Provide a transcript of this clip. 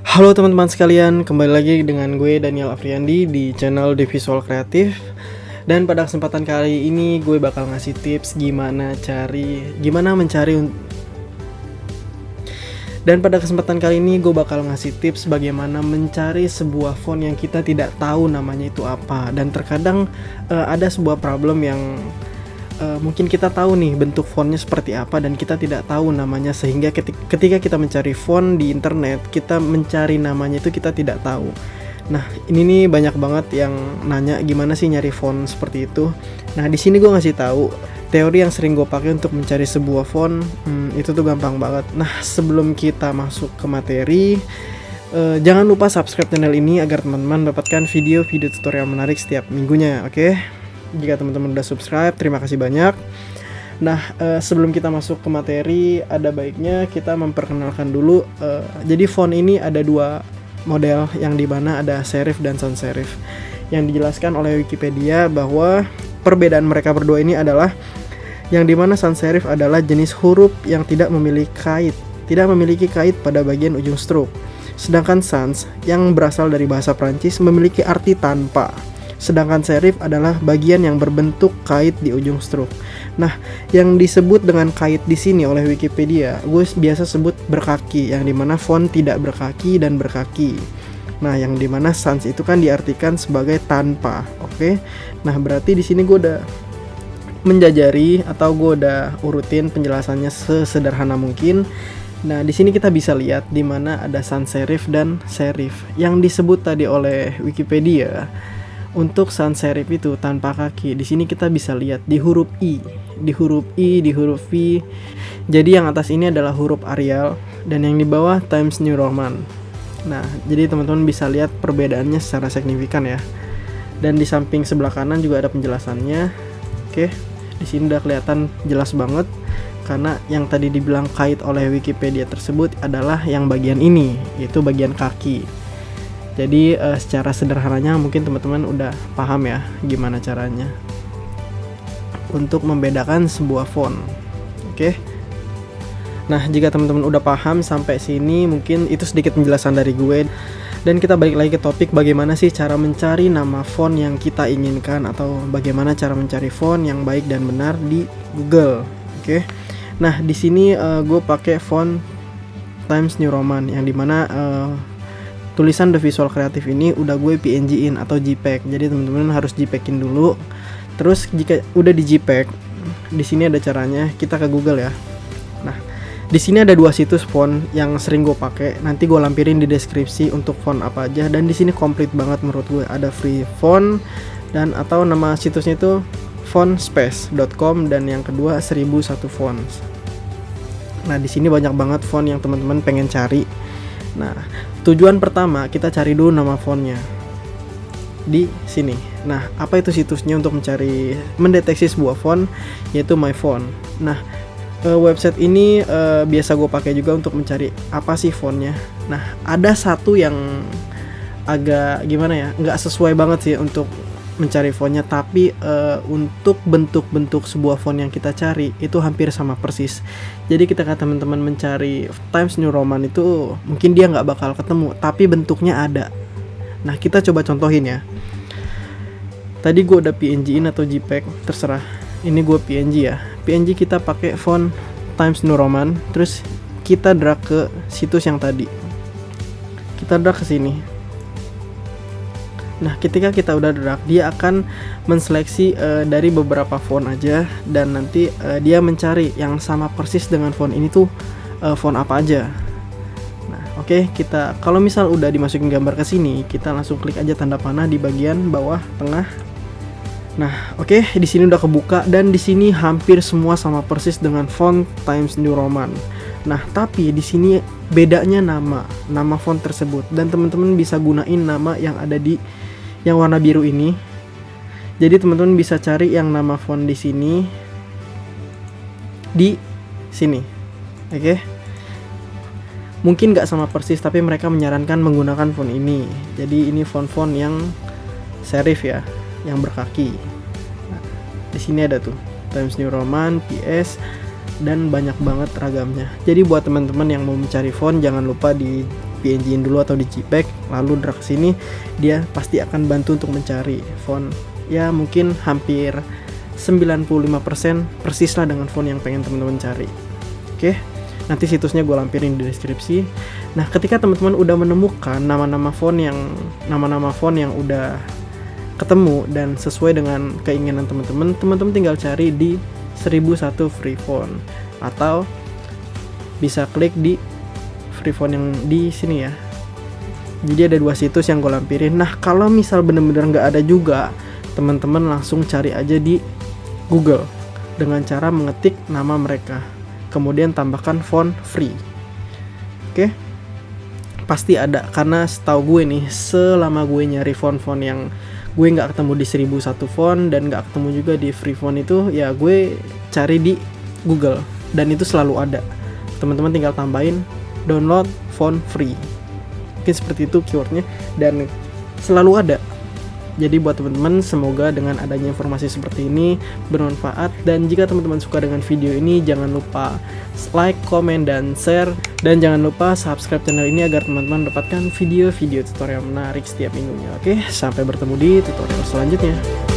Halo teman-teman sekalian, kembali lagi dengan gue Daniel Afriandi di channel The Visual Kreatif. Dan pada kesempatan kali ini gue bakal ngasih tips bagaimana mencari sebuah font yang kita tidak tahu namanya itu apa. Dan terkadang ada sebuah problem yang mungkin kita tahu nih bentuk fontnya seperti apa dan kita tidak tahu namanya, sehingga ketika kita mencari font di internet, kita mencari namanya itu kita tidak tahu. Nah, ini nih banyak banget yang nanya gimana sih nyari font seperti itu. Nah, di sini gue ngasih tahu teori yang sering gue pakai untuk mencari sebuah font. Itu tuh gampang banget. Nah, sebelum kita masuk ke materi, jangan lupa subscribe channel ini agar teman-teman mendapatkan video-video tutorial menarik setiap minggunya, oke? Jika teman-teman udah subscribe, terima kasih banyak. Nah, sebelum kita masuk ke materi, ada baiknya kita memperkenalkan dulu. Jadi font ini ada dua model, yang dimana ada serif dan sans serif. Yang dijelaskan oleh Wikipedia bahwa perbedaan mereka berdua ini adalah yang dimana sans serif adalah jenis huruf yang tidak memiliki kait pada bagian ujung stroke. Sedangkan sans yang berasal dari bahasa Prancis memiliki arti tanpa. Sedangkan serif adalah bagian yang berbentuk kait di ujung stroke. Nah, yang disebut dengan kait di sini oleh Wikipedia, gue biasa sebut berkaki, yang dimana font tidak berkaki dan berkaki. Nah, yang dimana sans itu kan diartikan sebagai tanpa, oke? Nah, berarti di sini gue udah menjajari atau gue udah urutin penjelasannya sesederhana mungkin. Nah, di sini kita bisa lihat di mana ada sans serif dan serif. Yang disebut tadi oleh Wikipedia, untuk sans serif itu tanpa kaki, di sini kita bisa lihat di huruf I, di huruf V. Jadi yang atas ini adalah huruf Arial dan yang di bawah Times New Roman. Nah, jadi teman-teman bisa lihat perbedaannya secara signifikan ya. Dan di samping sebelah kanan juga ada penjelasannya. Oke, di sini udah kelihatan jelas banget karena yang tadi dibilang kait oleh Wikipedia tersebut adalah yang bagian ini, yaitu bagian kaki. Jadi secara sederhananya mungkin teman-teman udah paham ya gimana caranya untuk membedakan sebuah font. Oke. Nah, jika teman-teman udah paham sampai sini, mungkin itu sedikit penjelasan dari gue. Dan kita balik lagi ke topik, bagaimana sih cara mencari nama font yang kita inginkan, atau bagaimana cara mencari font yang baik dan benar di Google. Oke. Nah, di sini gue pakai font Times New Roman, yang dimana tulisan The Visual Kreatif ini udah gue PNG-in atau JPEG. Jadi teman-teman harus JPEG-in dulu. Terus jika udah di JPEG, di sini ada caranya, kita ke Google ya. Nah, di sini ada dua situs font yang sering gue pakai. Nanti gue lampirin di deskripsi untuk font apa aja, dan di sini komplit banget menurut gue. Ada free font dan atau nama situsnya itu fontspace.com, dan yang kedua 1001 fonts. Nah, di sini banyak banget font yang teman-teman pengen cari. Nah, tujuan pertama kita cari dulu nama fontnya di sini. Nah, apa itu situsnya untuk mendeteksi sebuah font, yaitu myfont. Nah, website ini biasa gue pakai juga untuk mencari apa sih fontnya. Nah, ada satu yang agak gimana ya, nggak sesuai banget sih untuk mencari fontnya, tapi untuk bentuk-bentuk sebuah font yang kita cari itu hampir sama persis. Jadi ketika teman-teman mencari Times New Roman itu mungkin dia nggak bakal ketemu, tapi bentuknya ada. Nah, kita coba contohin ya. Tadi gue udah PNG-in atau JPEG, terserah. Ini gue PNG ya. PNG kita pakai font Times New Roman, terus kita drag ke situs yang tadi. Kita drag ke sini. Nah, ketika kita udah drag, dia akan menseleksi dari beberapa font aja, dan nanti dia mencari yang sama persis dengan font ini tuh font apa aja. Nah, oke, kita kalau misal udah dimasukin gambar ke sini, kita langsung klik aja tanda panah di bagian bawah tengah. Nah, oke, di sini udah kebuka, dan di sini hampir semua sama persis dengan font Times New Roman. Nah, tapi di sini bedanya nama font tersebut, dan teman-teman bisa gunain nama yang ada di yang warna biru ini. Jadi teman-teman bisa cari yang nama font di sini, di sini. Oke. Mungkin nggak sama persis, tapi mereka menyarankan menggunakan font ini. Jadi ini font-font yang serif ya, yang berkaki. Nah, di sini ada tuh Times New Roman, PS, dan banyak banget ragamnya. Jadi buat teman-teman yang mau mencari font, jangan lupa PNG-in dulu atau di JPEG, lalu drag ke sini, dia pasti akan bantu untuk mencari font. Ya mungkin hampir 95% persis lah dengan font yang pengen teman-teman cari. Oke, nanti situsnya gue lampirin di deskripsi. Nah, ketika teman-teman udah menemukan nama-nama font yang udah ketemu dan sesuai dengan keinginan teman-teman tinggal cari di 1001 free font, atau bisa klik di free font yang di sini ya. Jadi ada 2 situs yang gue lampirin. Nah, kalau misal bener-bener nggak ada juga, teman-teman langsung cari aja di Google dengan cara mengetik nama mereka, kemudian tambahkan font free. Oke, pasti ada, karena setahu gue nih, selama gue nyari font-font yang gue nggak ketemu di 1001 font dan nggak ketemu juga di free font itu, ya gue cari di Google dan itu selalu ada. Teman-teman tinggal tambahin download font free, mungkin seperti itu keywordnya, dan selalu ada. Jadi buat teman-teman, semoga dengan adanya informasi seperti ini bermanfaat, dan jika teman-teman suka dengan video ini, jangan lupa like, comment, dan share, dan jangan lupa subscribe channel ini agar teman-teman mendapatkan video-video tutorial menarik setiap minggunya. Oke, sampai bertemu di tutorial selanjutnya.